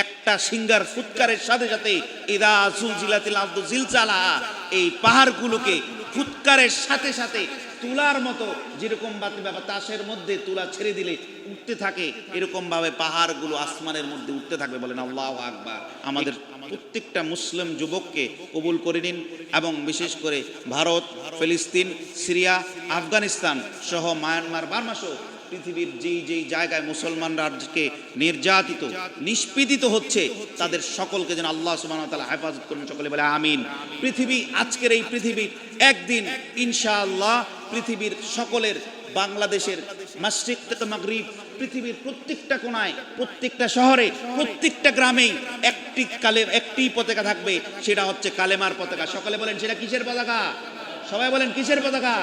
একটা সিঙ্গার ফুৎকারের সাথে সাথে ইদা জুলজিলাতিল আরদু জিলজালাহা, এই পাহাড়গুলোকে ফুৎকারের সাথে সাথে তুলার মতো, যেরকম বাতাসের মধ্যে তুলা ছেড়ে দিলে উঠতে থাকে, এরকম ভাবে পাহাড়গুলো আসমানের মধ্যে উঠতে থাকবে। বলেন আল্লাহু আকবার। আমাদের প্রত্যেকটা মুসলিম যুবককে কবুল করে নিন, এবং বিশেষ করে ভারত, ফিলিস্তিন, সিরিয়া, আফগানিস্তান সহ মায়ানমার, বার্মা সহ পৃথিবীর যেই জায়গায় মুসলমানরা আজকে নির্যাতিত, নিষ্পীড়িত হচ্ছে, তাদের সকলকে যেন আল্লাহ সুবহানাহু ওয়া তাআলা হেফাজত করেন। সকলে বলে আমিন। পৃথিবী, আজকের এই পৃথিবী একদিন ইনশাআল্লাহ পৃথিবীর সকলের, বাংলাদেশের মাশরিক থেকে মাগরিব, পৃথিবীর প্রত্যেকটা কোণায়, প্রত্যেকটা শহরে, প্রত্যেকটা গ্রামেই একটি পতাকা থাকবে, সেটা হচ্ছে কালেমার পতাকা। সকলে বলেন সেটা কিসের পতাকা? সবাই বলেন কিসের পতাকা?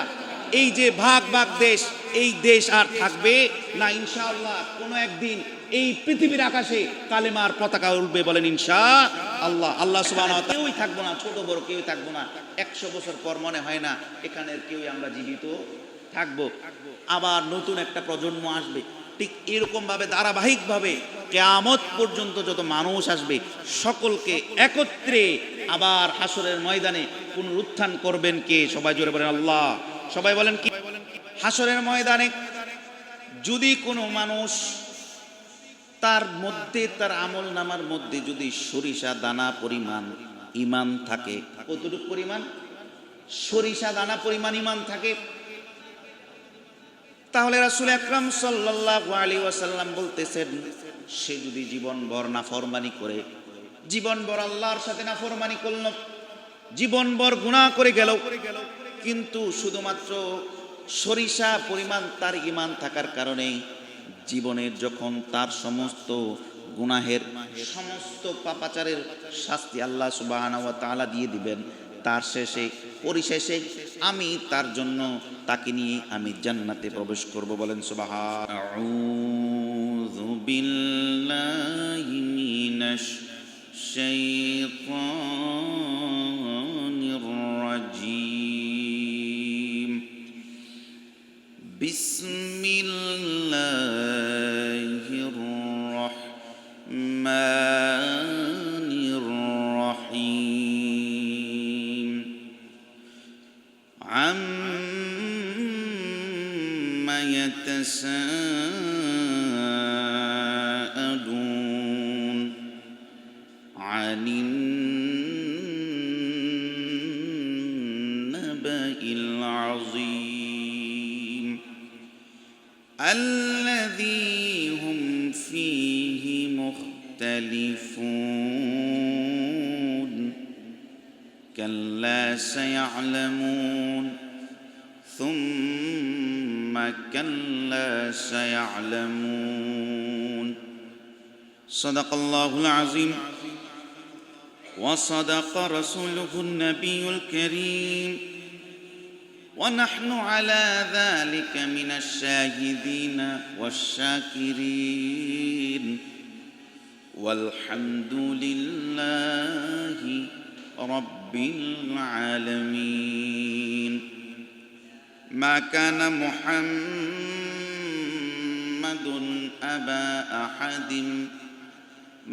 এই যে ভাগ ভাগ দেশ, এই দেশ আর থাকবে না ইনশাআল্লাহ। কোনো একদিন এই পৃথিবীর আকাশে কালেমার পতাকা উঠবে। বলেন ইনশাআল্লাহ। আল্লাহ সুবহানাহু ওয়া তাআলা, কেউই থাকবো না, ছোট বড় কেউই থাকবো না। 100 বছর পর মনে হয় না এখানের কেউই আমরা জীবিত থাকবো। আবার নতুন একটা প্রজন্ম আসবে। ঠিক এরকম ভাবে ধারাবাহিকভাবে কিয়ামত পর্যন্ত যত মানুষ আসবে, সকলকে একত্রে আবার হাসরের ময়দানে পুনরুত্থান করবেন কে? সবাই জোরে বলেন আল্লাহ। সবাই বলেন কি? হাসরের ময়দানে যদি কোনো মানুষ, তার মধ্যে, তার আমল নামার মধ্যে যদি সরিষা দানা পরিমাণ ঈমান থাকে, কতটুকু পরিমাণ? সরিষা দানা পরিমাণ ঈমান থাকে, তাহলে রাসূল আকরাম সাল্লাল্লাহু আলাইহি ওয়াসাল্লাম বলতেছেন, সে যদি জীবনভর নাফরমানি করে, জীবনভর আল্লাহর সাথে নাফরমানি করল, জীবনভর গুনাহ করে গেল, কিন্তু শুধুমাত্র সরিষা পরিমাণ তার ঈমান থাকার কারণে জীবনের যখন তার সমস্ত গুনাহের, সমস্ত পাপাচারের শাস্তি আল্লাহ সুবহানাহু ওয়া তাআলা দিয়ে দিবেন, তার শেষে, পরিশেষে আমি তার জন্য, তাকে নিয়ে আমি জান্নাতে প্রবেশ করব। বলেন সুবহান। আউযু বিল্লাহি মিনাশ শাইতানির রাজীম। বিসমিল্লাহির রাহমানির রাহিম। আম্মা ইয়াতাসাআলুন আনিন নাবাইল আযীম الذي هم فيه مختلفون كلا سيعلمون ثم كلا سيعلمون. صدق الله العظيم وصدق رسوله النبي الكريم، ونحن على ذلك من الشاهدين والشاكرين، والحمد لله رب العالمين. ما كان محمد أبا أحد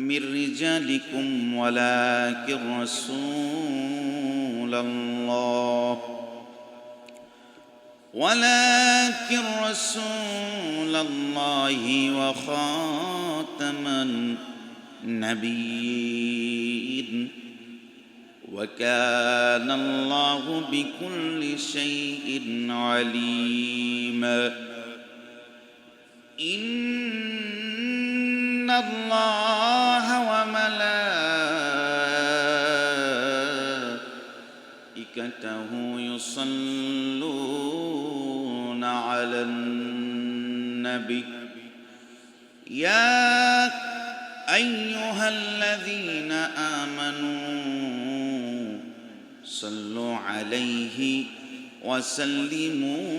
من رجالكم ولكن رسول الله وخاتم النبيين، وكان الله بكل شيء عليما. إن الله وملائكته يصلون على النبي يا أيها الذين آمنوا صلوا عليه وسلموا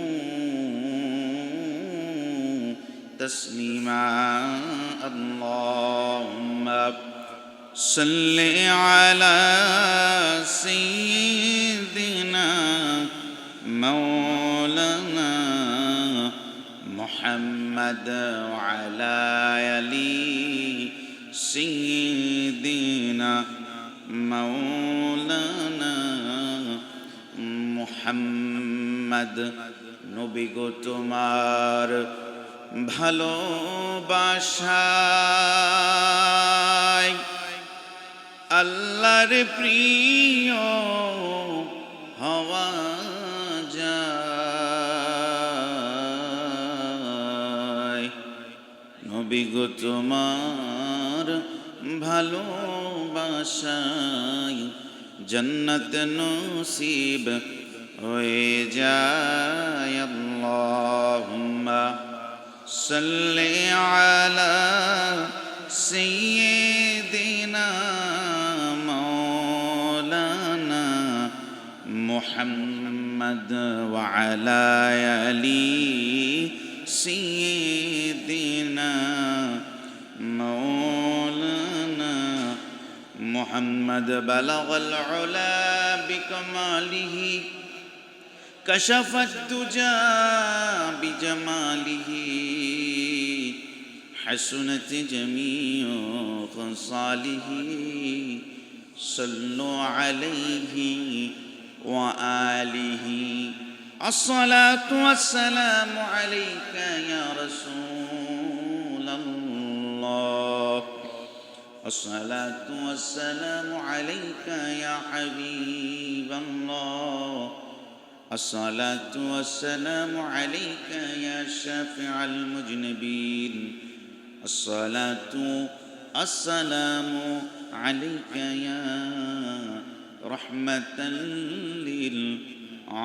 تسليما. اللهم صل على سيدنا مولانا محمد وعلى آله سيدنا مولانا মুহাম্মদ। নবী গো তোমার ভালোবাসায় আল্লাহর প্রিয় হওয়া যায়। নবী গো তোমার ভালোবাসায় জন্নত নসিব হয়ে যায়। আল্লাহুম্মা সাল্লি আলা সাইয়্যিদিনা মাওলানা মুহাম্মদ ওয়া আলা আলি সাইয়্যিদিনা মাওলানা মুহাম্মদ। বালাগাল উলা বিকামালিহি কশফাত দুজা বিজামালিহি হাসুনাত জামিউ খসালিহি সাল্লু আলাইহি ওয়া আলিহি। আসসালাতু ওয়াসসালামু আলাইকা ইয়া রাসূলাল্লাহ। আসসালাতু ওয়াসসালামু আলাইকা ইয়া হাবিবাল্লাহ। الصلاة والسلام عليك يا شافع المذنبين. الصلاة السلام عليك يا رحمة للعالمين.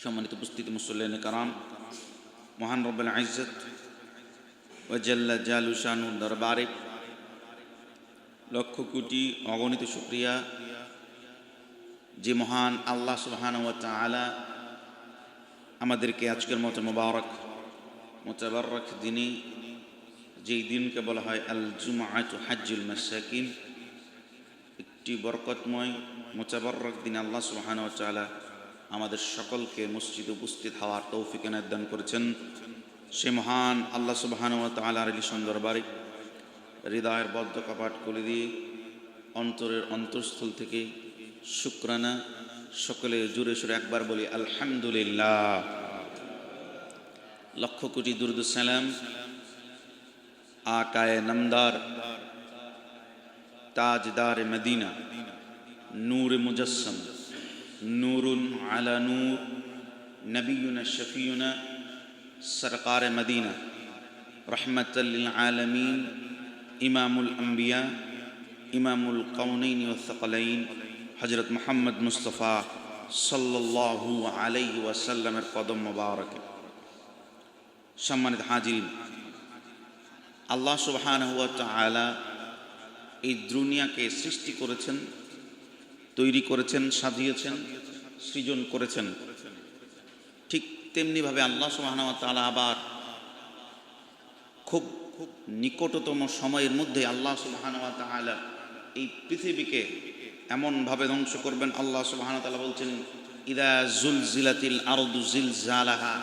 সম্মানিত উপস্থিত মুসল্লিয়ান کرام, মহান রব্বুল ইজ্জত ওয়া জাল্লা জালালু শানুর দরবারে লক্ষ কোটি অগণিত শুকরিয়া যে মহান আল্লাহ সুবহানাহু ওয়া তাআলা আমাদেরকে আজকের মতো মুতাবারক দিনে, যেই দিনকে বলা হয় আল জুমআতু হাজ্জুল মাসাকিন, একটি বরকতময় মুতাবারক দিনে আল্লাহ সুবহানাহু ওয়া তাআলা আমাদের সকলকে মসজিদে উপস্থিত হওয়ার তৌফিক এনায়েত দান করেছেন। সে মহান আল্লাহ সুবহানাহু ওয়া তাআলার লিশন দরবারে হৃদয়ের বদ্ধ কপাট খুলে দিয়ে অন্তরের অন্তঃস্থল থেকে শুকরানা সকলে জোরে সোরে একবার বলি আলহামদুলিল্লাহ। লক্ষ কোটি দুরূদ সালাম আকায়ে নামদার তাজদার মদিনা নূর মুজাসসাম নূরুন আলা নূর নবিয়ুনা শফিয়ুনা সরকার মদিনা রহমাতাল লিল আলামিন ইমামুল আম্বিয়া ইমামুল কাউনাইন ওয়াস সাকালাইন হযরত মুহাম্মদ মুস্তাফা সাল্লাল্লাহু আলাইহি ওয়াসাল্লামের কদম মোবারকে। সম্মানিত হাজিরিন, আল্লাহ সুবহানাহু ওয়া তাআলা এই দুনিয়াকে সৃষ্টি করেছেন, তৈরি করেছেন, সাজিয়েছেন, সৃজন করেছেন। ঠিক তেমনিভাবে আল্লাহ সুবহানাহু ওয়া তাআলা আবার খুব নিকটতম সময়ের মধ্যে আল্লাহ সুবহানাহু ওয়া তাআলা এই পৃথিবীকে এমনভাবে ধ্বংস করবেন। আল্লাহ সুবহানাহু ওয়া তাআলা বলছেন ইদা জুলজিলাতিল আরদু জিলজালাহা,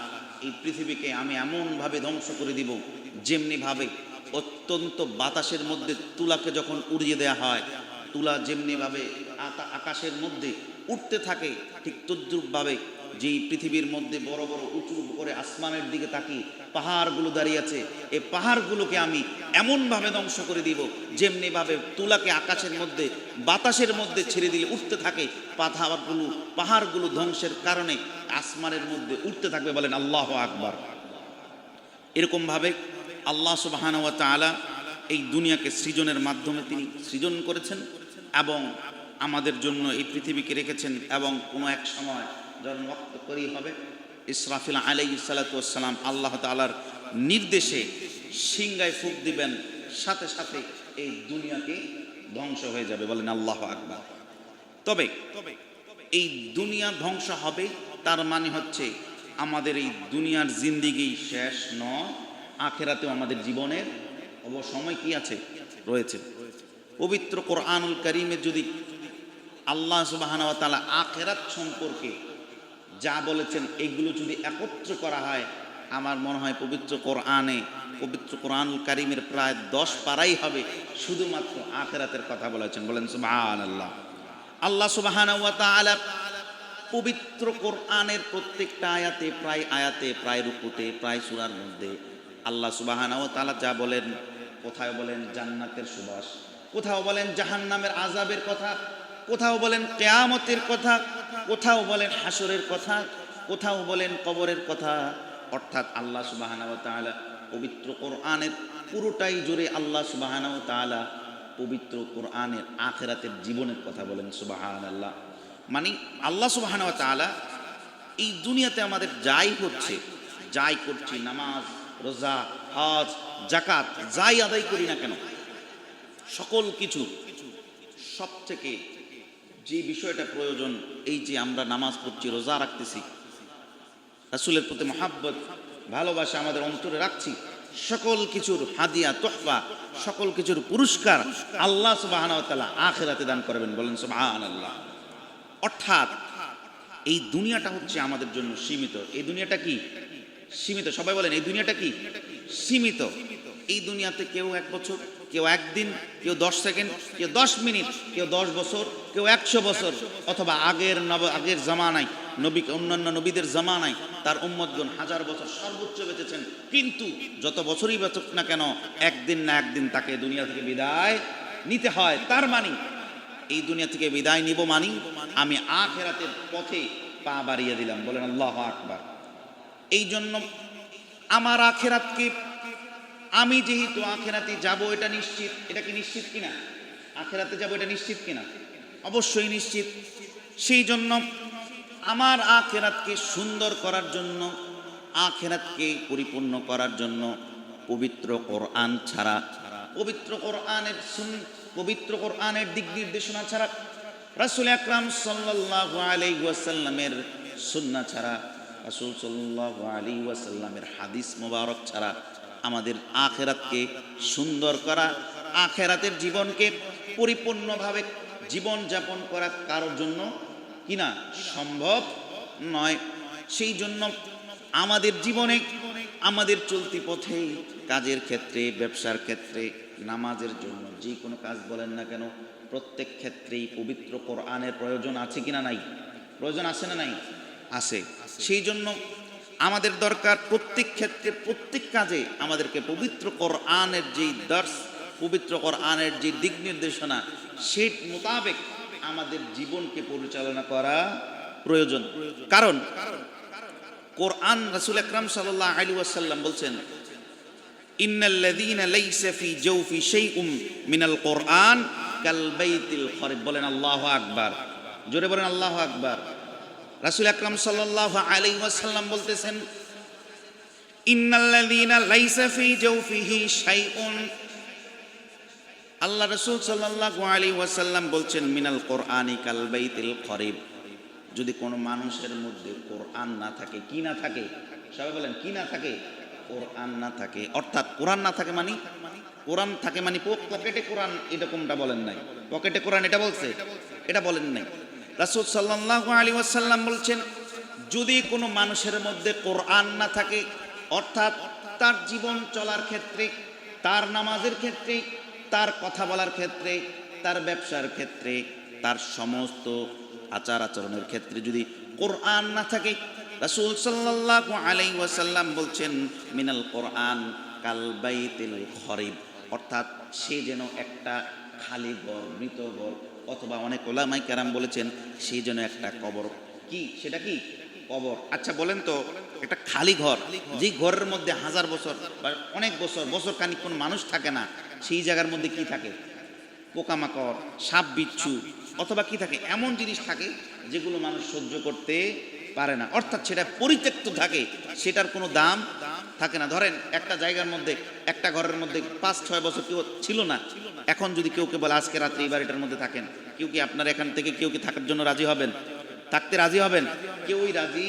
এই পৃথিবীকে আমি এমনভাবে ধ্বংস করে দিব যেমনিভাবে অত্যন্ত বাতাসের মধ্যে তুলাকে যখন উড়িয়ে দেয়া হয়, তুলা যেমনিভাবে আকাশের মধ্যে উঠতে থাকে, ঠিক তদ্রূপভাবে যেই পৃথিবীর মধ্যে বড় বড় উঁচু করে আসমানের দিকে তাকিয়ে পাহাড়গুলো দাঁড়িয়ে আছে, এই পাহাড়গুলোকে আমি এমনভাবে ধ্বংস করে দিব যেমনিভাবে তুলাকে আকাশের মধ্যে বাতাসের মধ্যে ছেড়ে দিলে উঠতে থাকে, পাহাড়গুলো ধ্বংসের কারণে আসমানের মধ্যে উঠতে থাকবে। বলেন আল্লাহু আকবার। এরকমভাবে আল্লাহ সুবহানাহু ওয়া তাআলা এই দুনিয়াকে সৃজনের মাধ্যমে তিনি সৃজন করেছেন এবং আমাদের জন্য এই পৃথিবীকে রেখেছেন। এবং কোনো এক সময় যখন ওয়াক্ত করি হবে, ইসরাফিল আলাইহিস সালাতু ওয়াস সালাম আল্লাহ তাআলার নির্দেশে সিংহায় ফুঁক দিবেন, সাথে সাথে এই দুনিয়াকে ধ্বংস হয়ে যাবে। বলেন আল্লাহু আকবার। তবে এই দুনিয়া ধ্বংস হবে তার মানে হচ্ছে আমাদের এই দুনিয়ার জিন্দেগি শেষ নয়, আখিরাতেও আমাদের জীবনের অবসময় কি আছে, রয়েছে। পবিত্র কোরআনুল কারীমে যদি আল্লাহ সুবহানাহু ওয়া তাআলা আখিরাত সম্পর্কে যা বলেছেন এগুলো যদি একত্র করা হয়, আমার মনে হয় পবিত্র কোরআনুল কারীমের প্রায় 10 পারাই হবে শুধুমাত্র আখিরাতের কথা বলেছেন। বলেন সুবহানাল্লাহ। আল্লাহ সুবহানাহু ওয়া তাআলা পবিত্র কোরআনের প্রত্যেকটা আয়াতে প্রায় রুকুতে প্রায় সূরার মধ্যে আল্লাহ সুবহানাহু ওয়া তাআলা যা বলেন, কোথাও বলেন জান্নাতের সুবাস, কোথাও বলেন জাহান্নামের আযাবের কথা, কোথাও বলেন কিয়ামতের কথা, কোথাও বলেন হাসরের কথা, কোথাও বলেন কবরের কথা। অর্থাৎ আল্লাহ সুবহানাহু ওয়া তাআলা পবিত্র কোরআনের পুরোটাই জুড়ে আল্লাহ সুবহানাহু ওয়া তাআলা পবিত্র কোরআনের আখিরাতের জীবনের কথা বলেন। সুবহানাল্লাহ। মানে আল্লাহ সুবহানাহু ওয়া তাআলা এই দুনিয়াতে আমাদের যাই হচ্ছে, যাই করছি, নামাজ, রোজা, হজ, যাকাত যাই আদায় করি না কেন, সকল কিছু সবথেকে যে বিষয়টা প্রয়োজন, এই যে আমরা নামাজ পড়ছি, রোজা রাখতেছি, রাসূলের প্রতি মহাব্বত ভালোবাসা আমাদের অন্তরে রাখছি, সকল কিছুর হাদিয়া তোহফা, সকল কিছুর পুরস্কার আল্লাহ সুবহানাহু ওয়া তাআলা আখিরাতে দান করবেন। বলেন সুবহানাল্লাহ। অর্থাৎ এই দুনিয়াটা হচ্ছে আমাদের জন্য সীমিত। এই দুনিয়াটা কি সীমিত? সবাই বলেন এই দুনিয়াটা কি সীমিত। এই দুনিয়াতে কেউ 1 বছর, কেউ 1 দিন, কেউ 10 সেকেন্ড, কেউ 10 মিনিট, কেউ 10 বছর, কেউ 100 বছর, অথবা আগের জামানায় অন্যান্য নবীদের জামানায় তার উম্মতগণ 1000 বছর সর্বোচ্চ বেঁচেছেন। কিন্তু যত বছরই বেঁচুক না কেন, একদিন না একদিন তাকে দুনিয়া থেকে বিদায় নিতে হয়। তার মানে এই দুনিয়া থেকে বিদায় নিব মানি আমি আখিরাতের পথে পা বাড়িয়ে দিলাম। বলেন আল্লাহু আকবার। এই জন্য আমার আখিরাতকে, আমি যেহেতু আখিরাতে যাব এটা নিশ্চিত। এটা কি নিশ্চিত কিনা? আখিরাতে যাব এটা নিশ্চিত কিনা? অবশ্যই নিশ্চিত। সেই জন্য আমার আখিরাতকে সুন্দর করার জন্য, আখিরাতকে পরিপূর্ণ করার জন্য পবিত্র কোরআন ছাড়া, পবিত্র কোরআনের দিক নির্দেশনা ছাড়া, রাসূল আকরাম সাল্লাল্লাহু আলাইহি ওয়াসাল্লামের সুন্নাহ ছাড়া, রাসূল সাল্লাল্লাহু আলাইহি ওয়াসাল্লামের হাদিস মোবারক ছাড়া আমাদের আখিরাতকে সুন্দর করা, আখিরাতের জীবনকে পরিপূর্ণভাবে জীবন যাপন করা কারোর জন্য কিনা সম্ভব নয়। সেই জন্য আমাদের জীবনে, আমাদের চলতি পথে, কাজের ক্ষেত্রে, ব্যবসার ক্ষেত্রে, নামাজের জন্য, যে কোনো কাজ বলেন না কেন, প্রত্যেক ক্ষেত্রেই পবিত্র কোরআনের প্রয়োজন আছে কিনা নাই? প্রয়োজন আছে না নাই? আছে। সেই জন্য আমাদের দরকার প্রত্যেক ক্ষেত্রে, প্রত্যেক কাজে আমাদেরকে পবিত্র কোরআনের যে দর্শ, পবিত্র কোরআনের যে দিক নির্দেশনা, সেই মোতাবেক আমাদের জীবনকে পরিচালনা করা প্রয়োজন। কারণ কোরআন, রাসূল আকরাম সাল্লাল্লাহু আলাইহি ওয়াসাল্লাম বলছেন, ইন্নাল্লাযীনা লাইসা ফি জাওফি শাইউম মিনাল কোরআন কাল বাইতিল খরিব। বলেন আল্লাহু আকবার। জোরে বলেন আল্লাহু আকবার। রাসূল আকরাম সাল্লাল্লাহু আলাইহি ওয়াসাল্লাম বলতেছেন, ইন্নাল্লাযীনা লাইসা ফি জাওফিহি শাইউন, আল্লাহ রাসূল সাল্লাল্লাহু আলাইহি ওয়াসাল্লাম বলছেন, মিনাল কোরআনি কাল বাইতিল খরিব। যদি কোনো মানুষের মধ্যে কোরআন না থাকে, কি না থাকে? সবাই বলেন কি না থাকে? কোরআন না থাকে। অর্থাৎ কোরআন না থাকে মানে, কোরআন থাকে মানে পকেটে কোরআন, এরকমটা বলেন নাই। পকেটে কোরআন এটা বলছে? এটা বলেন নাই। রাসূল সাল্লাল্লাহু আলাইহি ওয়াসাল্লাম বলছেন, যদি কোনো মানুষের মধ্যে কোরআন না থাকে, অর্থাৎ তার জীবন চলার ক্ষেত্রে, তার নামাজের ক্ষেত্রে, তার কথা বলার ক্ষেত্রে, তার ব্যবসার ক্ষেত্রে, তার সমস্ত আচার আচরণের ক্ষেত্রে যদি কোরআন না থাকে, রাসূল সাল্লাল্লাহু আলাইহি ওয়াসাল্লাম বলছেন, মিনাল কোরআন কাল বাইতিল খরিব। অর্থাৎ সে যেন একটা খালি ঘর, মৃত ঘর, অথবা অনেক ওলামায়ে কেরাম বলেছেন সে যেন একটা কবর। কি সেটা? কি কবর? আচ্ছা বলেন তো, একটা খালি ঘর, যে ঘরের মধ্যে 1000 বছর বা অনেক বছর খানিক কোনো মানুষ থাকে না, সেই জায়গার মধ্যে কি থাকে? পোকামাকড়, সাপ বিচ্ছু, অথবা কি থাকে? এমন জিনিস থাকে যেগুলো মানুষ সহ্য করতে পারে না। অর্থাৎ সেটা পরিত্যক্ত থাকে, সেটার কোনো দাম থাকে না। ধরেন একটা জায়গার মধ্যে, একটা ঘরের মধ্যে 5-6 বছর কেউ ছিল না, এখন যদি কেউ বলে আজকে রাত্রে এই বাড়িটার মধ্যে থাকেন, কেউ কি আপনার এখান থেকে কেউ কি থাকার জন্য রাজি হবেন? থাকতে রাজি হবেন? কেউই রাজি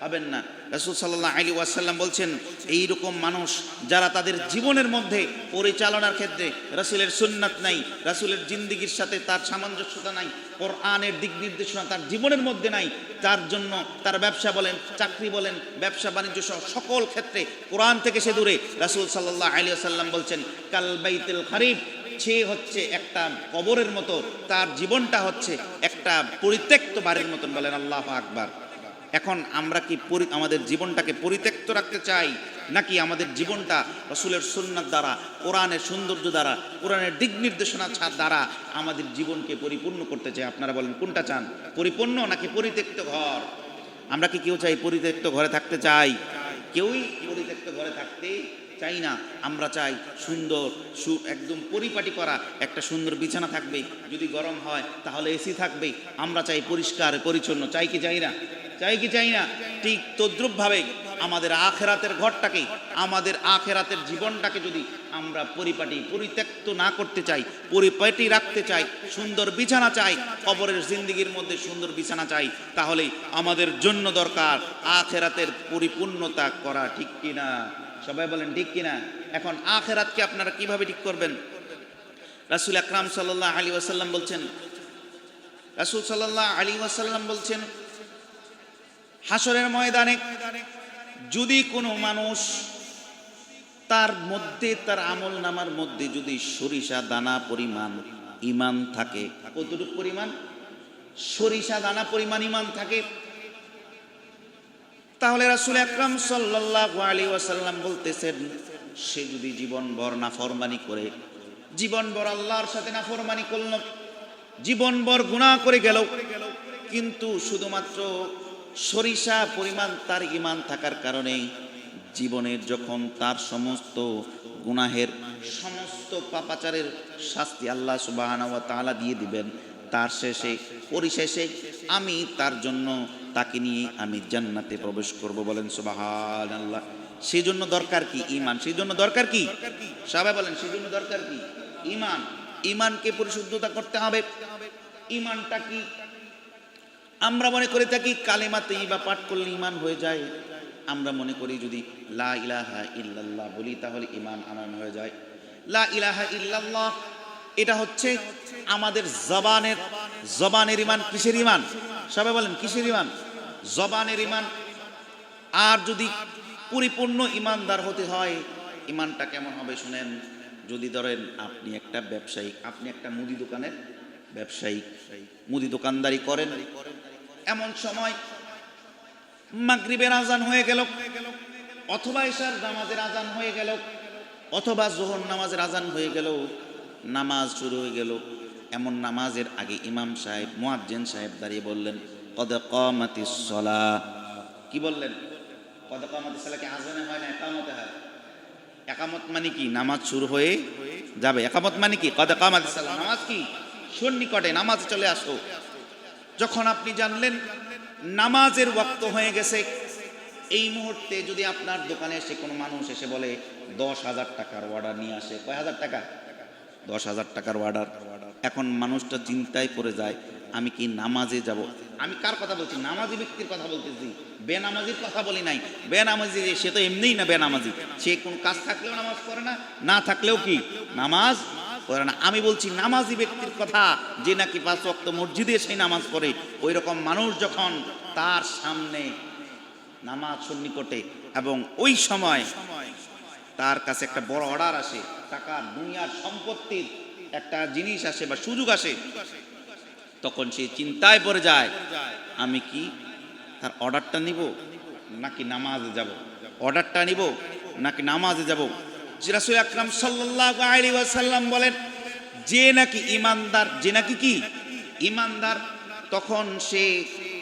হবেন না। রাসূল সাল্লাল্লাহু আলাইহি ওয়াসাল্লাম বলছেন এইরকম মানুষ যারা তাদের জীবনের মধ্যে পরিচালনার ক্ষেত্রে রাসূলের সুন্নাত নাই, রাসূলের জিন্দেগির সাথে তার সামঞ্জস্যতা নাই, কোরআনের দিক নির্দেশনা তার জীবনের মধ্যে নাই, তার জন্য তার ব্যবসা বলেন, চাকরি বলেন, ব্যবসা বাণিজ্য সহ সকল ক্ষেত্রে কোরআন থেকে সে দূরে। রাসূল সাল্লাল্লাহু আলাইহি ওয়াসাল্লাম বলছেন কাল বাইতুল খারিব, সে হচ্ছে একটা কবরের মতো, তার জীবনটা হচ্ছে একটা পরিত্যক্ত বাড়ির মতন। বলেন আল্লাহু আকবার। এখন আমরা কি আমাদের জীবনটাকে পরিত্যক্ত রাখতে চাই, নাকি আমাদের জীবনটা রাসূলের সুন্নাত দ্বারা, কোরআনের সৌন্দর্য দ্বারা, কোরআনের দিক নির্দেশনা দ্বারা আমাদের জীবনকে পরিপূর্ণ করতে চাই? আপনারা বলেন কোনটা চান, পরিপূর্ণ নাকি পরিত্যক্ত ঘর? আমরা কি কেউ চাই পরিত্যক্ত ঘরে থাকতে চাই? কেউই পরিত্যক্ত ঘরে থাকতে চাই না। আমরা চাই সুন্দর একদম পরিপাটি করা একটা সুন্দর বিছানা থাকবে, যদি গরম হয় তাহলে এসি থাকবে। আমরা চাই পরিষ্কার পরিচ্ছন্ন, চাই কি চাই না? চাই কি চাই না? ঠিক তদ্রূপভাবে আমাদের আখেরাতের ঘরটাকে, আমাদের আখেরাতের জীবনটাকে যদি আমরা পরিপাটি পরিত্যক্ত না করতে চাই, পরিপাটি রাখতে চাই, সুন্দর বিছানা চাই, কবরের জিন্দেগির মধ্যে সুন্দর বিছানা চাই, তাহলে আমাদের জন্য দরকার আখেরাতের পরিপূর্ণতা করা। ঠিক কিনা? সবাই বলেন ঠিক কিনা? এখন আখেরাতকে আপনারা কিভাবে ঠিক করবেন? রাসূল আকরাম সাল্লাল্লাহু আলাইহি ওয়াসাল্লাম বলছেন, রাসূল সাল্লাল্লাহু আলাইহি ওয়াসাল্লাম বলছেন হাসরের ময়দানে যদি কোনো মানুষ তার মধ্যে, তার আমল নামার মধ্যে যদি সরিষা দানা পরিমাণ ঈমান থাকে, কতটুকু পরিমাণ? সরিষা দানা পরিমাণ ঈমান থাকে, তাহলে রাসূল আকরাম সাল্লাল্লাহু আলাইহি ওয়াসাল্লাম বলতেছেন সে যদি জীবনভর নাফরমানি করে, জীবনভর আল্লাহর সাথে নাফরমানি করল, জীবনভর গুনাহ করে গেল, কিন্তু শুধুমাত্র সরিষা পরিমাণ তার ঈমান থাকার কারণে জীবনের যখন তার সমস্ত গুনাহের, সমস্ত পাপাচারের শাস্তি আল্লাহ সুবহানাহু ওয়া তাআলা দিয়ে দিবেন, তার শেষে পরিশেষে আমি তার জন্য তাকে নিয়ে আমি জান্নাতে প্রবেশ করব। বলেন সুবহানাল্লাহ। সেই জন্য দরকার কি? ঈমান। সেই জন্য দরকার কি? সবাই বলেন সেই জন্য দরকার কি? ঈমান। ঈমানকে পরিশুদ্ধতা করতে হবে। ঈমানটা কি? আমরা মনে করে থাকি কালেমা তাইয়্যিবা পাঠ করলে ঈমান হয়ে যায়। আমরা মনে করি যদি লা ইলাহা ইল্লাল্লাহ বলি তাহলে ঈমান আনয়ন হয়ে যায়। লা ইলাহা ইল্লাল্লাহ এটা হচ্ছে আমাদের জবানের ঈমান। কিসের ঈমান? সবাই বলেন কিসের ঈমান? জবানের ঈমান। আর যদি পরিপূর্ণ ঈমানদার হতে হয়, ঈমানটা কেমন হবে শুনেন। যদি ধরেন আপনি একটা ব্যবসায়ী, আপনি একটা মুদি দোকানের ব্যবসায়ী, মুদি দোকানদারি করেন, এমন সময় মাগরিবের আজান হয়ে গেল, অথবা ইশার নামাজের আজান হয়ে গেল, অথবা যোহর নামাজের আজান হয়ে গেল, নামাজ শুরু হয়ে গেল। এমন নামাজের আগে ইমাম সাহেব, মুয়াজ্জিন সাহেব দাঁড়িয়ে বললেন কদ কামাতিস সালাহ। কি বললেন? কদ কামাতিস সালাহ কি আজানে হয় না ইকামতে হয়? ইকামত মানে কি? নামাজ শুরু হয়ে যাবে। ইকামত মানে কি? কদ কামাতিস সালাহ, নামাজ কি? সন্নিকটে, নামাজে চলে আসো। যখন আপনি জানলেন নামাজের ওয়াক্ত হয়ে গেছে, এই মুহূর্তে যদি আপনার দোকানে এসে কোনো মানুষ এসে বলে 10,000 টাকার অর্ডার নিয়ে আসে, কয় হাজার টাকা? 10,000 টাকার অর্ডার। এখন মানুষটা চিন্তায় পড়ে যায় আমি কি নামাজে যাব? আমি কার কথা বলছি? নামাজি ব্যক্তির কথা বলতেছি, বেনামাজির কথা বলি নাই। বেনামাজি সে তো এমনিই না বেনামাজি, সে কোন কাজ থাকলেও নামাজ পড়ে না, না থাকলেও কি নামাজ পড়ে না। আমি বলছি নামাজি ব্যক্তির কথা, যে নাকি 5 ওয়াক্ত মসজিদে এসে নামাজ পড়ে। ওই রকম মানুষ যখন তার সামনে নামাজ সন্নিকটে এবং ওই সময় তার কাছে একটা বড় অর্ডার আসে, টাকা দুনিয়ার সম্পত্তির একটা জিনিস আসে বা সুযোগ আসে, তখন সে চিন্তায় পড়ে যায় আমি কি তার অর্ডারটা নিব নাকি নামাজে যাব? অর্ডারটা নিব নাকি নামাজে যাব? রাসূল আকরাম সাল্লাল্লাহু আলাইহি ওয়াসাল্লাম বলেন যে নাকি ঈমানদার, যে নাকি কি ঈমানদার, তখন সে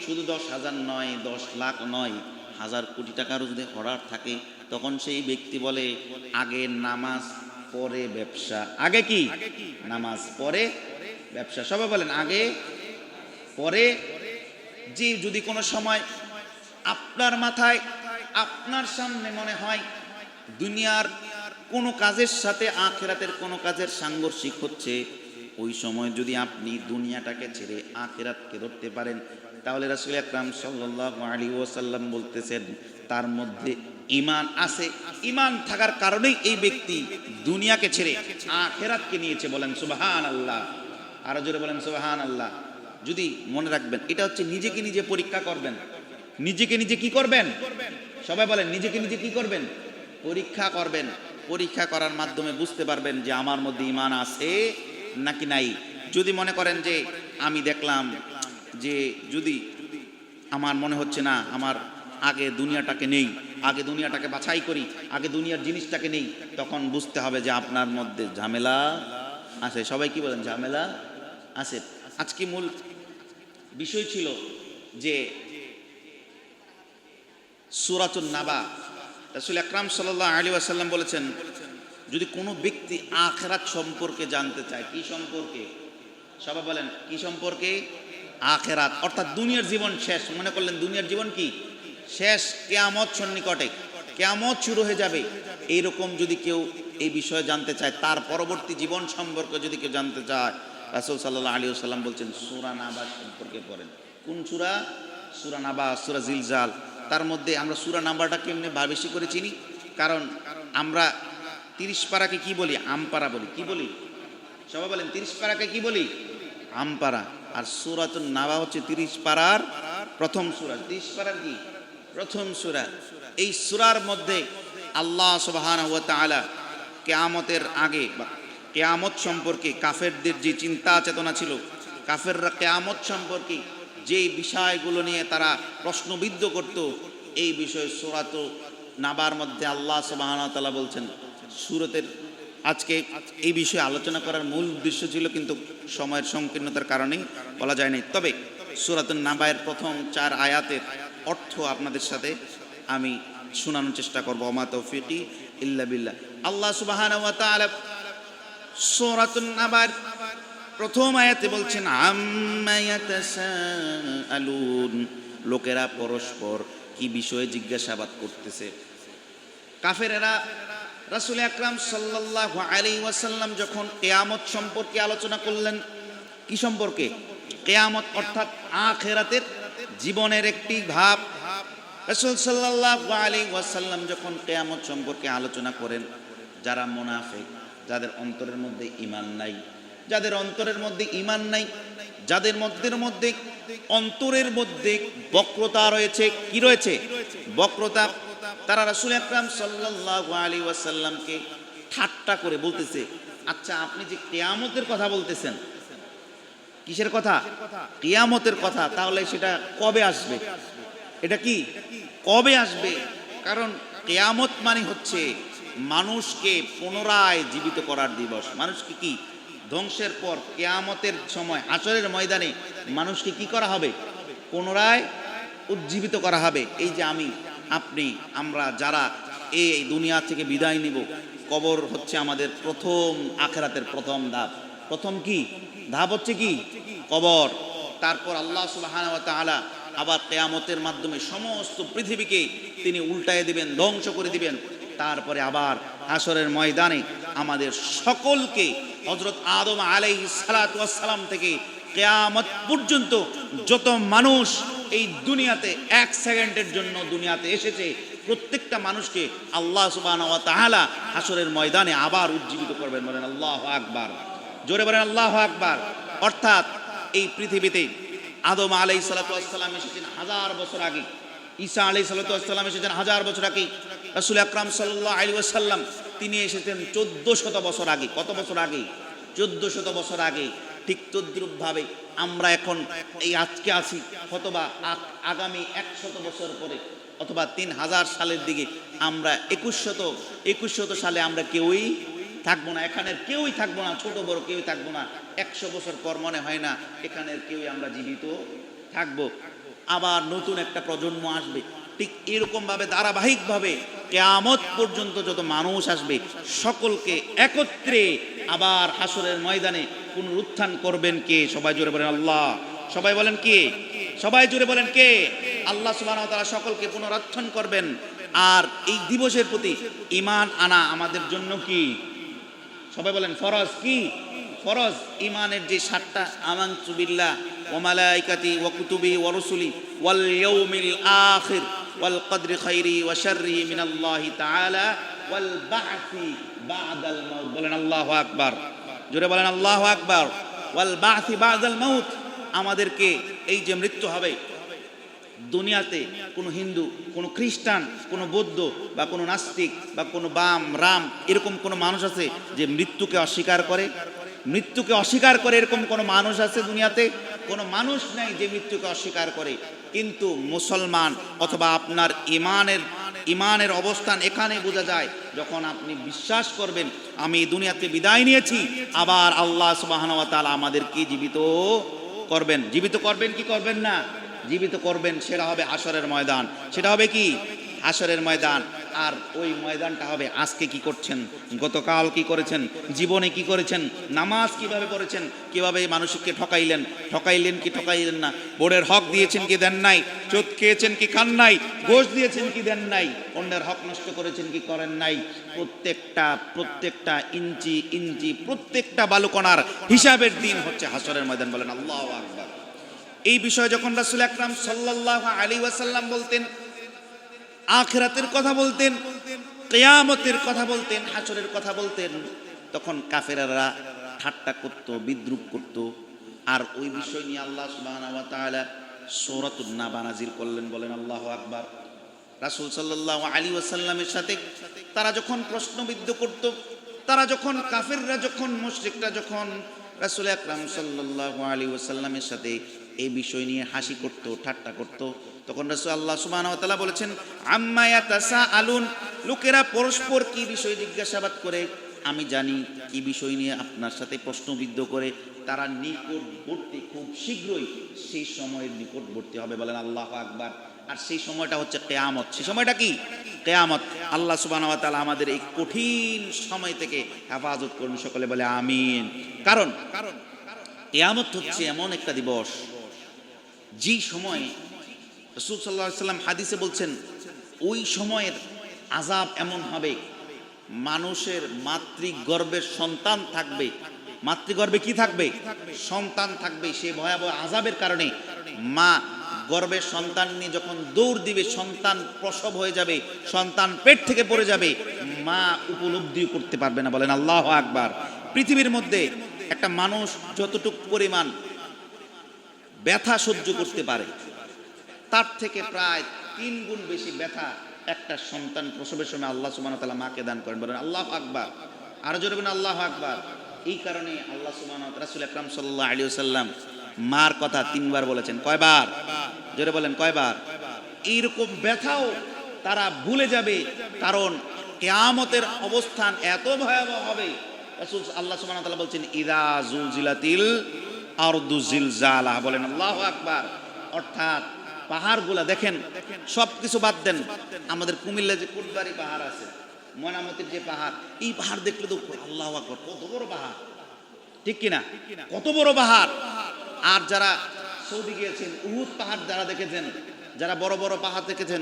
শুধু 10,000 নয়, 10 লাখ নয়, 1000 কোটি টাকারও যদি অর্ডার থাকে, তখন সেই ব্যক্তি বলে আগে নামাজ পরে ব্যবসা। আগে কি? নামাজ পরে ব্যবসা। সবাই বলেন আগে পরে। যে যদি কোনো সময় আপনার মাথায়, আপনার সামনে মনে হয় দুনিয়ার কোনো কাজের সাথে আখিরাতের কোনো কাজের সাংঘর্ষিক হচ্ছে, ওই সময় যদি আপনি দুনিয়াটাকে ছেড়ে আখিরাতকে ধরতে পারেন, তাহলে রাসূল আকরাম সাল্লাল্লাহু আলাইহি ওয়াসাল্লাম বলতেছেন তার মধ্যে ঈমান আছে। ঈমান থাকার কারণেই এই ব্যক্তি দুনিয়াকে ছেড়ে আখিরাতকে নিয়েছে। বলেন সুবহানাল্লাহ, আরো জোরে বলেন সুবহানাল্লাহ। যদি মনে রাখবেন, এটা হচ্ছে নিজেকে নিজে পরীক্ষা করবেন। নিজেকে নিজে কি করবেন? সবাই বলেন, নিজেকে নিজে কি করবেন? পরীক্ষা করবেন। পরীক্ষা করার মাধ্যমে বুঝতে পারবেন যে আমার মধ্যে ঈমান আছে নাকি নাই। যদি মনে করেন যে আমি দেখলাম যে যদি আমার মনে হচ্ছে না, আমার আগে দুনিয়াটাকে নেই, আগে দুনিয়াটাকে বাছাই করি, আগে দুনিয়ার জিনিসটাকে নেই, তখন বুঝতে হবে যে আপনার মধ্যে ঝামেলা আছে। সবাই কি বলেন? ঝামেলা আছে। আজকে মূল বিষয় ছিল যে সূরাতুন নাবা। রাসূল আকরাম সাল্লাল্লাহু আলাইহি ওয়াসাল্লাম বলেছেন, যদি কোনো ব্যক্তি আখিরাত সম্পর্কে জানতে চায়, কি সম্পর্কে? সবাই বলেন, কি সম্পর্কে? আখিরাত, অর্থাৎ দুনিয়ার জীবন শেষ। মনে করলেন দুনিয়ার জীবন কি শেষ, কিয়ামত সন্নিকটে, কিয়ামত শুরু হয়ে যাবে, এইরকম যদি কেউ এই বিষয়ে জানতে চায়, তার পরবর্তী জীবন সম্পর্কে যদি কেউ জানতে চায়, রাসূল সাল্লাল্লাহু আলাইহি ওয়াসাল্লাম বলছেন সূরা নাবা সম্পর্কে পড়েন। কোন সূরা? সূরা নাবা, সূরা জিলজাল। তার মধ্যে আমরা সূরা নাম্বারটা কেমনে বেশি করে চিনি, কারণ আমরা 30 পারাকে কি বলি? আমপারা বলি। কি বলি? সবাই বলেন, 30 পারাকে কি বলি? আমপারা। আর সূরাতুন নাবা হচ্ছে 30 পারার প্রথম সূরা। 30 পারার কি প্রথম সূরা। এই সূরার মধ্যে আল্লাহ সুবহানাহু ওয়া তাআলা কিয়ামতের আগে বা কিয়ামত সম্পর্কে কাফেরদের যে চিন্তা চেতনা ছিল, কাফেররা কিয়ামত সম্পর্কে যেই বিষয়গুলো নিয়ে তারা প্রশ্নবিদ্ধ করত, এই বিষয়ে সূরাতুন নাবার মধ্যে আল্লাহ সুবহানাহু ওয়া তাআলা বলছেন। সূরাতের আজকে এই বিষয়ে আলোচনা করার মূল উদ্দেশ্য ছিল, কিন্তু সময়ের সংকীর্ণতার কারণেই বলা যায় নাই। তবে সূরাতুন নাবায়ের প্রথম 4 আয়াতের অর্থ আপনাদের সাথে আমি শোনানোর চেষ্টা করব। ওমা তৌফিকি ইল্লা বিল্লাহ। আল্লাহ সুবহানাহু ওয়া তাআলা সূরাতুন নাবার প্রথম আয়াতে বলছেন, আম্মা ইয়াতাসাআলুন, লোকেরা পরস্পর কি বিষয়ে জিজ্ঞাসাবাদ করতেছে। কাফেরেরা রাসূল আকরাম সাল্লাল্লাহু আলাইহি ওয়াসাল্লাম যখন কিয়ামত সম্পর্কে আলোচনা করলেন, কি সম্পর্কে? কিয়ামত অর্থাৎ আখিরাতের জীবনের একটি ভাব। রাসূল সাল্লাল্লাহু আলাইহি ওয়াসাল্লাম যখন কিয়ামত সম্পর্কে আলোচনা করেন, যারা মুনাফিক, যাদের অন্তরের মধ্যে ঈমান নাই, যাদের অন্তরের মধ্যে ঈমান নাই, যাদের মধ্যে অন্তরের মধ্যে বক্রতা রয়েছে, কি রয়েছে? বক্রতা। তারা রাসূল আকরাম সাল্লাল্লাহু আলাইহি ওয়াসাল্লামকে ঠাট্টা করে বলতেছে, আচ্ছা আপনি যে কিয়ামতের কথা বলতেছেন, কিসের কথা? কিয়ামতের কথা। তাহলে সেটা কবে আসবে? এটা কি কবে আসবে? কারণ কিয়ামত মানে হচ্ছে মানুষকে পুনরায় জীবিত করার দিবস। মানুষকে কি ধ্বংসের পর কিয়ামতের সময় হাশরের ময়দানে মানুষকে কি করা হবে? পুনরায় উজ্জীবিত করা হবে। এই যে আমি, আপনি, আমরা যারা এই দুনিয়া থেকে বিদায় নিব, কবর হচ্ছে আমাদের প্রথম আখিরাতের প্রথম ধাপ। প্রথম কি ধাপ হচ্ছে কি? কবর। তারপর আল্লাহ সুবহানাহু ওয়া তাআলা আবার কিয়ামতের মাধ্যমে সমস্ত পৃথিবীকে তিনি উল্টায় দিবেন, ধ্বংস করে দিবেন। তারপরে আবার হাশরের ময়দানে আমাদের সকলকে হযরত আদম আলাইহিস সালাতু ওয়াস সালাম থেকে কিয়ামত পর্যন্ত যত মানুষ এই দুনিয়াতে 1 সেকেন্ডের জন্য দুনিয়াতে এসেছে, প্রত্যেকটা মানুষকে আল্লাহ সুবহানাহু ওয়া তাআলা হাশরের ময়দানে আবার উজ্জীবিত করবেন। বলেন আল্লাহু আকবার, জোরে বলেন আল্লাহু আকবার। অর্থাৎ এই পৃথিবীতে আদম আলাইহিস সালাতু ওয়াস সালাম এসেছেন 1000 বছর আগে, ঈসা আলাইহিস সালাতু ওয়াস সালাম এসেছেন 1000 বছর আগে, রাসূল আকরাম সাল্লাল্লাহু আলাইহি ওয়াসাল্লাম তিনি এসেছেন 1400 বছর আগে। কত বছর আগে? 1400 বছর আগে। ঠিক তদ্রূপভাবে আমরা এখন এই আজকে আছি, অথবা আগামী 100 বছর পরে অথবা 3000 সালের দিকে আমরা 2100 সালে আমরা কেউই থাকবো না, এখানের কেউই থাকবো না, ছোট বড় কেউই থাকবো না। 100 বছর পর মনে হয় না এখানের কেউই আমরা জীবিত থাকবো। আবার নতুন একটা প্রজন্ম আসবে। ঠিক এরকমভাবে ধারাবাহিকভাবে কিয়ামত পর্যন্ত যত মানুষ আসবে, সকলকে একত্রে আবার হাশরের ময়দানে পুনরুত্থান করবেন কে? সবাই জোরে বলেন আল্লাহ। সবাই বলেন কে? সবাই জোরে বলেন কে? আল্লাহ সুবহানাহু ওয়া তাআলা সকলকে পুনরুত্থান করবেন। আর এই দিবসের প্রতি ঈমান আনা আমাদের জন্য কি? সবাই বলেন ফরজ। কি ফরজ? ঈমানের যে 7টা আমানতু বিল্লাহ ওয়া মালাইকাতি ওয়া কুতুবি ওয়া রুসুলি ওয়াল ইয়াউমিল আখির ওয়াল কদরি খাইরি ওয়া শাররিহি মিনাল্লাহি তাআলা ওয়াল বা'থি বা'দাল মাউত। বলেন আল্লাহু আকবার, জোরে বলেন আল্লাহু আকবার। ওয়াল বা'থি বা'দাল মাউত, আমাদেরকে এই যে মৃত্যু হবে, দুনিয়াতে কোনো হিন্দু, কোনো খ্রিস্টান, কোনো বৌদ্ধ বা কোনো নাস্তিক বা কোনো বাম রাম এরকম কোনো মানুষ আছে যে মৃত্যুকে অস্বীকার করে? মৃত্যুকে অস্বীকার করে এরকম কোনো মানুষ আছে দুনিয়াতে? কোনো মানুষ নাই যে মৃত্যুকে অস্বীকার করে। কিন্তু মুসলমান অথবা আপনার ইমানের অবস্থান এখানে বোঝা যায় যখন আপনি বিশ্বাস করবেন আমি এই দুনিয়াতে বিদায় নিয়েছি, আবার আল্লাহ সুবহানাহু ওয়া তাআলা আমাদেরকে জীবিত করবেন। জীবিত করবেন কি করবেন না? জীবিত করবেন। সেটা হবে হাশরের ময়দান। সেটা হবে কি? হাশরের ময়দান। আর ওই ময়দানটা হবে আজকে কি করছেন, গতকাল কি করেছেন, জীবনে কি করেছেন, নামাজ কিভাবে পড়েছেন, কিভাবে মানুষকে ঠকাইলেন কি ঠকাইলেন না, বোর্ডের হক দিয়েছেন কি দেন নাই, চোদ খেয়েছেন কি খান নাই, ঘোষ দিয়েছেন কি দেন নাই, অন্যের হক নষ্ট করেছেন কি করেন নাই, প্রত্যেকটা ইঞ্চি প্রত্যেকটা বালুকণার হিসাবের দিন হচ্ছে হাশরের ময়দান। বলেন আল্লাহু আকবার। এই বিষয়ে যখন রাসূল আকরাম সাল্লাল্লাহু আলাইহি ওয়াসাল্লাম বলতেন, আখিরাতের কথা বলতেন, কিয়ামতের কথা বলতেন, হাশরের কথা বলতেন, তখন কাফেররা ঠাট্টা করত, বিদ্রূপ করত। আর ওই বিষয় নিয়ে আল্লাহ সুবহানাহু ওয়া তাআলা সূরাতুন নাবা নাযিল করলেন। বলেন আল্লাহু আকবার। রাসূল সাল্লাল্লাহু আলাইহি ওয়াসাল্লামের সাথে তারা যখন প্রশ্নবিদ্ধ করত, তারা যখন কাফেররা, যখন মুশরিকরা যখন রাসূল আকরাম সাল্লাল্লাহু আলাইহি ওয়াসাল্লামের সাথে এই বিষয় নিয়ে হাসি করত, ঠাট্টা করত, তখন রাসূল আল্লাহ সুবহানাহু ওয়া তাআলা বলেছেন আম্মা ইয়াতাসাআলুন, লোকেরা পরস্পর কি বিষয় জিজ্ঞাসাবাদ করে, আমি জানি কি বিষয় নিয়ে আপনার সাথে প্রশ্নবিদ্ধ করে। তারা নিকটবর্তী, খুব শীঘ্রই সেই সময়ের নিকটবর্তী হবে। বলেন আল্লাহু আকবার। আর সেই সময়টা হচ্ছে কিয়ামত। সেই সময়টা কি? কিয়ামত। আল্লাহ সুবহানাহু ওয়া তাআলা আমাদের এই কঠিন সময় থেকে হেফাজত করুন, সকলে বলে আমিন। কারণ কিয়ামত হচ্ছে এমন একটা দিবস যেই সময় রাসূল সাল্লাল্লাহু আলাইহি ওয়াসাল্লাম হাদিসে বলছেন ওই সময়ের আযাব এমন হবে, মানুষের মাতৃগর্ভের সন্তান থাকবে, মাতৃগর্ভে কি থাকবে? সন্তান থাকবে। সেই ভয়াবহ আযাবের কারণে মা গর্ভের সন্তান নিয়ে যখন দৌড় দিবে, সন্তান প্রসব হয়ে যাবে, সন্তান পেট থেকে পড়ে যাবে, মা উপলব্ধি করতে পারবে না। বলেন আল্লাহু আকবার। পৃথিবীর মধ্যে একটা মানুষ যতটুকু পরিমাণ ব্যথা সহ্য করতে পারে, তার থেকে প্রায় 3 গুণ বেশি ব্যথা একটা সন্তান প্রসবের সময় আল্লাহ সুবহানাহু ওয়া তাআলা মাকে দান করেন। বলেন আল্লাহু আকবার। আরো জোরে বলেন আল্লাহু আকবার। এই কারণে আল্লাহ সুবহানাহু ওয়া তাআলা রাসূল আকরাম সাল্লাল্লাহু আলাইহি ওয়াসাল্লাম মার কথা 3 বার বলেছেন। কয়বার? জোরে বলেন কয়বার? এইরকম ব্যথাও তারা ভুলে যাবে, কারণ কিয়ামতের অবস্থান এত ভয়াবহ হবে। রাসূল আল্লাহ সুবহানাহু ওয়া তাআলা বলছেন ইযা জুলজিলাতিল আরদু জিলজালাহা। বলেন আল্লাহু আকবার। অর্থাৎ পাহাড়গুলা দেখেন, সব কিছু বাদ দেন, আমাদের কুমিল্লা যে কুটবাড়ি পাহাড় আছে, ময়নামতির যে পাহাড়, এই পাহাড় দেখলে তো আল্লাহু আকবার, কত বড় পাহাড়, ঠিক কিনা? কত বড় পাহাড়। আর যারা সৌদি গিয়েছেন, উহুদ পাহাড় যারা দেখেছেন, যারা বড় বড় পাহাড় দেখেছেন,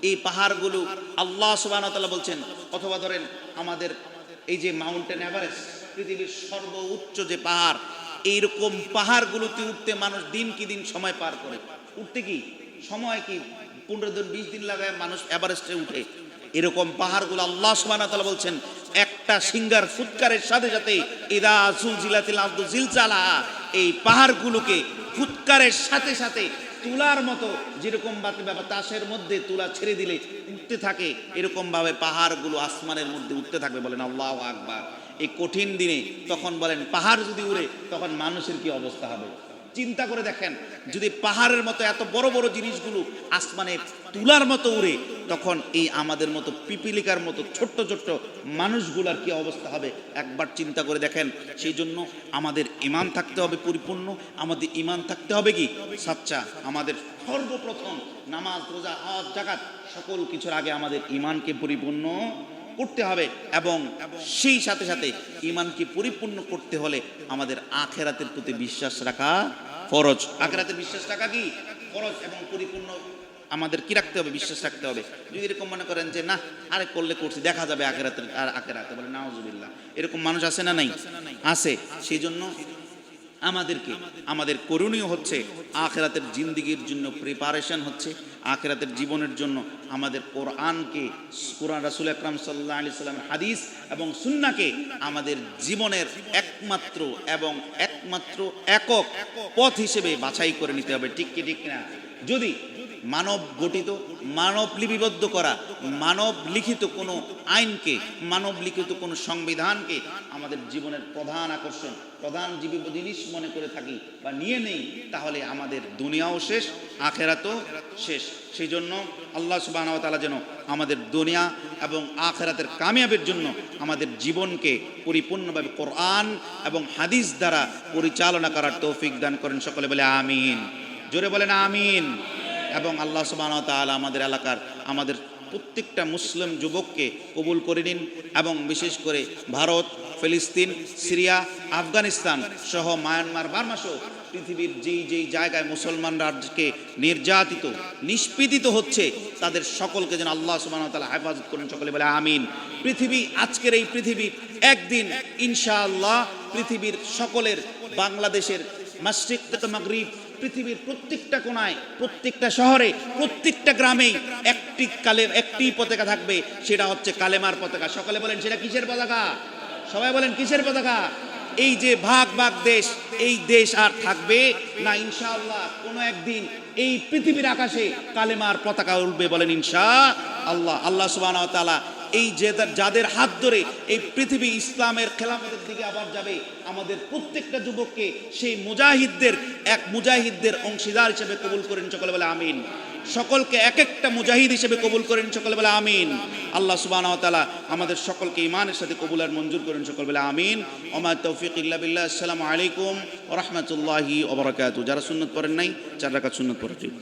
এই পাহাড়গুলো আল্লাহ সুবহানাহু ওয়া তাআলা বলছেন, অথবা ধরেন আমাদের এই যে মাউন্টেন এভারেস্ট, পৃথিবীর সর্বোচ্চ যে পাহাড়, এইরকম পাহাড়গুলোতে উঠতে মানুষ দিন কি দিন সময় পার করে। উঠতে কি সময় কি 15 দিন 20 দিন লাগায় মানুষ এভারেস্টে উঠে। এরকম পাহাড়গুলো আল্লাহ সুবহানাহু ওয়া তাআলা বলছেন একটা সিঙ্গার ফুৎকারের সাথে সাথে ইদা জুলজিলাতিল আরদু জিলজালাহা, এই পাহাড়গুলোকে ফুৎকারের সাথে সাথে তুলার মতো, যেরকম বাতাসের মধ্যে তুলা ছেড়ে দিলে উঠতে থাকে, এরকম ভাবে পাহাড়গুলো আসমানের মধ্যে উঠতে থাকবে। বলেন আল্লাহু আকবার। এই কঠিন দিনে তখন বলেন পাহাড় যদি উড়ে তখন মানুষের কি অবস্থা হবে? চিন্তা করে দেখেন, যদি পাহাড়ের মতো এত বড় বড় জিনিসগুলো আসমানে তুলার মতো উড়ে, তখন এই আমাদের মতো পিপিলিকার মতো ছোট্ট ছোট্ট মানুষগুলার কি অবস্থা হবে? একবার চিন্তা করে দেখেন। সেই জন্য আমাদের ঈমান থাকতে হবে পরিপূর্ণ। আমাদের ঈমান থাকতে হবে কি? সাচ্চা। আমাদের সর্বপ্রথম নামাজ, রোজা, হজ, যাকাত সকল কিছুর আগে আমাদের ঈমানকে পরিপূর্ণ করতে হবে, এবং সেই সাথে সাথে ঈমানকে পরিপূর্ণ করতে হলে আমাদের আখিরাতের প্রতি বিশ্বাস রাখা ফরজ। আখিরাতের বিশ্বাস রাখা কি ফরজ, এবং পরিপূর্ণ আমাদের কি রাখতে হবে? বিশ্বাস রাখতে হবে। যদি এরকম মনে করেন যে না আরে করলে করছি, দেখা যাবে আখিরাতে, বলে নাউজুবিল্লাহ, এরকম মানুষ আছে না নাই? আছে। সেই জন্য আমাদের করণীয় হচ্ছে আখিরাতের জিন্দেগির জন্য প্রিপারেশন হচ্ছে, আখিরাতের জীবনের জন্য আমাদের কোরআন রাসূল আকরাম সাল্লাল্লাহু আলাইহি সাল্লামের হাদিস এবং সুন্নাহকে আমাদের জীবনের একমাত্র একক পথ হিসেবে বাছাই করে নিতে হবে। ঠিক কি ঠিক না? যদি মানব গঠিত, মানব লিপিবদ্ধ করা, মানব লিখিত কোনো আইনকে, মানব লিখিত কোনো সংবিধানকে আমাদের জীবনের প্রধান আকর্ষণ, প্রধান জিনিস মনে করে থাকি বা নিয়ে নেই, তাহলে আমাদের দুনিয়াও শেষ, আখেরাতও শেষ। সেই জন্য আল্লাহ সুবহানাহু ওয়া তাআলা যেন আমাদের দুনিয়া এবং আখেরাতের কামিয়াবের জন্য আমাদের জীবনকে পরিপূর্ণভাবে কোরআন এবং হাদিস দ্বারা পরিচালনা করার তৌফিক দান করেন। সকলে বলে আমিন, জোরে বলেন আমিন। এবং আল্লাহ সুবহানাহু ওয়া তাআলা আমাদের এলাকার আমাদের প্রত্যেকটা মুসলিম যুবককে কবুল করে নিন, এবং বিশেষ করে ভারত, ফিলিস্তিন, সিরিয়া, আফগানিস্তান সহ মায়ানমার, বার্মা সহ পৃথিবীর যেই জায়গায় মুসলমানরা আজকে নির্যাতিত, নিষ্পীড়িত হচ্ছে, তাদের সকলকে যেন আল্লাহ সুবহানাহু ওয়া তাআলা হেফাজত করেন। সকলে বলে আমিন। আজকের এই পৃথিবী একদিন ইনশাআল্লাহ পৃথিবীর সকলের, বাংলাদেশের মাশরিক থেকে মাগরিব, পৃথিবীর প্রত্যেকটা কোনায়, প্রত্যেকটা শহরে, প্রত্যেকটা গ্রামেই একটি পতাকা থাকবে, সেটা হচ্ছে কালেমার পতাকা। সকলে বলেন সেটা কিসের পতাকা? সবাই বলেন কিসের পতাকা? এই যে ভাগ দেশ, এই দেশ আর থাকবে না ইনশাআল্লাহ। কোনো একদিন এই পৃথিবীর আকাশে কালেমার পতাকা উঠবে, বলেন ইনশাআল্লাহ। আল্লাহ সুবহানাহু ওয়া তাআলা এই যাদের হাত ধরে এই পৃথিবী ইসলামের খেলাফতের দিকে আবার যাবে, আমাদের প্রত্যেকটা যুবককে সেই মুজাহিদদের অংশীদার হিসেবে কবুল করেন। সকলে বলে আমিন। সকলকে এক একটা মুজাহিদ হিসেবে কবুল করেন। সকলে বলে আমিন। আল্লাহ সুবহানাহু ওয়া তাআলা আমাদের সকলকে ঈমানের সাথে কবুল আর মঞ্জুর করেন। সকলে বলে আমিন। ওমা তৌফিক ইল্লা বিল্লাহ। আসসালামু আলাইকুম ওয়া রাহমাতুল্লাহি ওয়া বারাকাতুহু। যারা সুন্নাত পড়েন নাই, 4 রাকাত সুন্নাত পড়ে দিন।